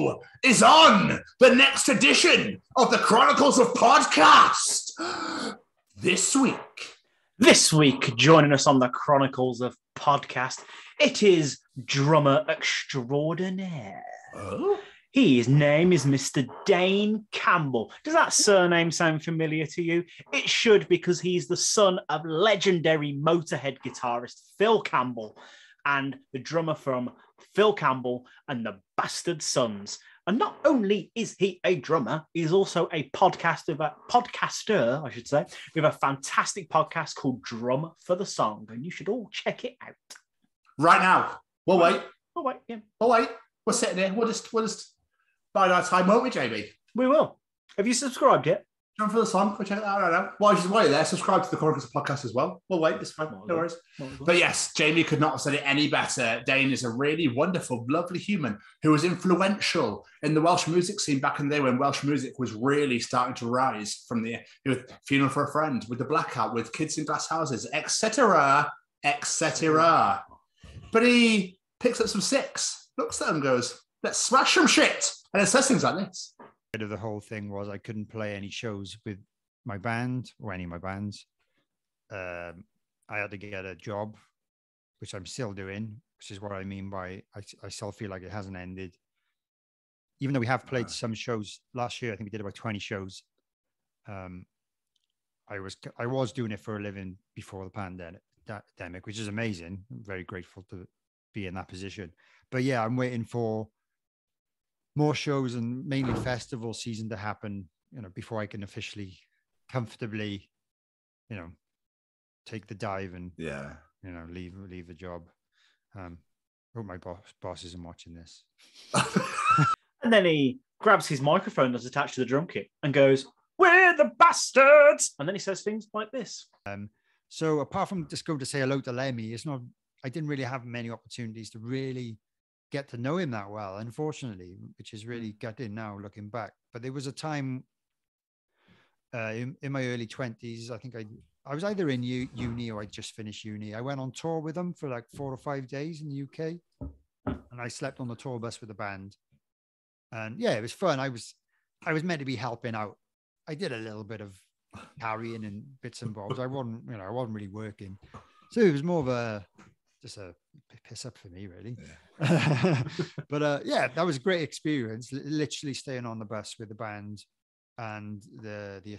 show is on the next edition of the Chronicles of Podcast. This week, joining us on the Chronicles of Podcast, it is drummer extraordinaire. Oh? His name is Mr. Dane Campbell. Does that surname sound familiar to you? It should, because he's the son of legendary Motorhead guitarist Phil Campbell and the drummer from Phil Campbell and the Bastard Sons. And not only is he a drummer, he's also a podcaster, I should say, with a fantastic podcast called Drum for the Song. And you should all check it out. Right now. We'll wait. Yeah. We'll wait. We're sitting here. We'll just bide our time, won't we, JB? We will. Have you subscribed yet? Drum for the Song. Go check that out right now. While you're there, subscribe to the Chronicles Podcast as well. We'll wait. It's fine. No worries. But yes, Jamie could not have said it any better. Dane is a really wonderful, lovely human who was influential in the Welsh music scene back in the day when Welsh music was really starting to rise from the Funeral for a Friend, with the Blackout, with Kids in Glass Houses, etc., etc. But he picks up some sticks, looks at them, goes, let's smash some shit. And it says things like this. Of the whole thing was I couldn't play any shows with my band or any of my bands. I had to get a job, which I'm still doing, which is what I mean by I still feel like it hasn't ended. Even though we have played some shows last year, I think we did about 20 shows. I was doing it for a living before the pandemic, which is amazing. I'm very grateful to be in that position. But yeah, I'm waiting for more shows and mainly festival season to happen, before I can officially, comfortably, take the dive and, leave the job. Hope my boss isn't watching this. And then he grabs his microphone that's attached to the drum kit and goes, "We're the bastards!" And then he says things like this. So apart from just going to say hello to Lemmy, I didn't really have many opportunities to really get to know him that well, unfortunately, which is really gutting now looking back. But there was a time in my early 20s, I think I was either in uni or I just finished uni. I went on tour with them for like 4 or 5 days in the UK, and I slept on the tour bus with the band. And yeah, it was fun. I was meant to be helping out. I did a little bit of carrying and bits and bobs. I wasn't really working. So it was more of just a piss up for me, really. Yeah. But yeah, that was a great experience. Literally staying on the bus with the band, and they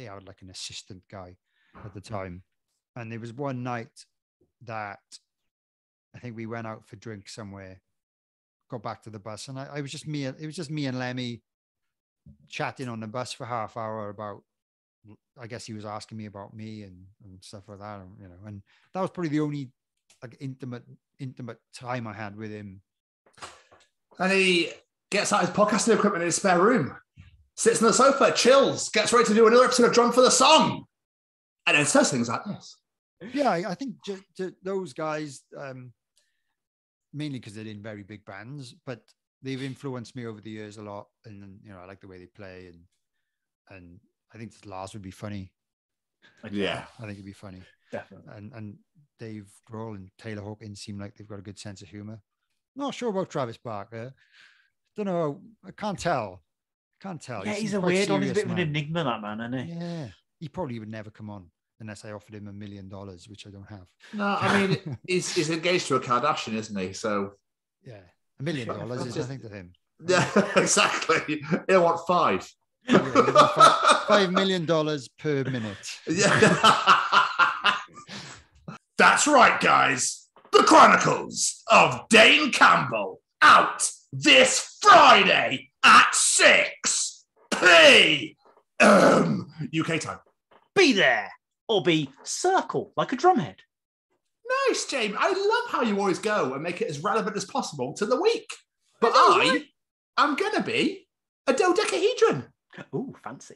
had like an assistant guy at the time. And there was one night that I think we went out for drinks somewhere, got back to the bus, and it was just me and Lemmy chatting on the bus for half hour about, I guess he was asking me about me and stuff like that, and that was probably the only like intimate time I had with him. And he gets out his podcasting equipment in his spare room, sits on the sofa, chills, gets ready to do another episode of Drum for the Song, and then says things like this. Yeah, I think those guys, mainly because they're in very big bands, but they've influenced me over the years a lot. And I like the way they play, and I think Lars would be funny. Yeah, I think it'd be funny. Definitely. And Dave Grohl and Taylor Hawkins seem like they've got a good sense of humor. Not sure about Travis Barker. Don't know. I can't tell. Yeah, he's a weird one. He's a bit of an enigma, that man, isn't he? Yeah. He probably would never come on unless I offered him $1 million, which I don't have. No, I mean, he's engaged to a Kardashian, isn't he? So yeah, $1 million is nothing to him. Yeah, exactly. He'll want 5. Yeah, $5 million per minute. Yeah. That's right, guys. The Chronicles of Dane Campbell, out this Friday at 6 p.m. UK time. Be there or be circle like a drumhead. Nice, James. I love how you always go and make it as relevant as possible to the week. But I'm going to be a dodecahedron. Ooh, fancy.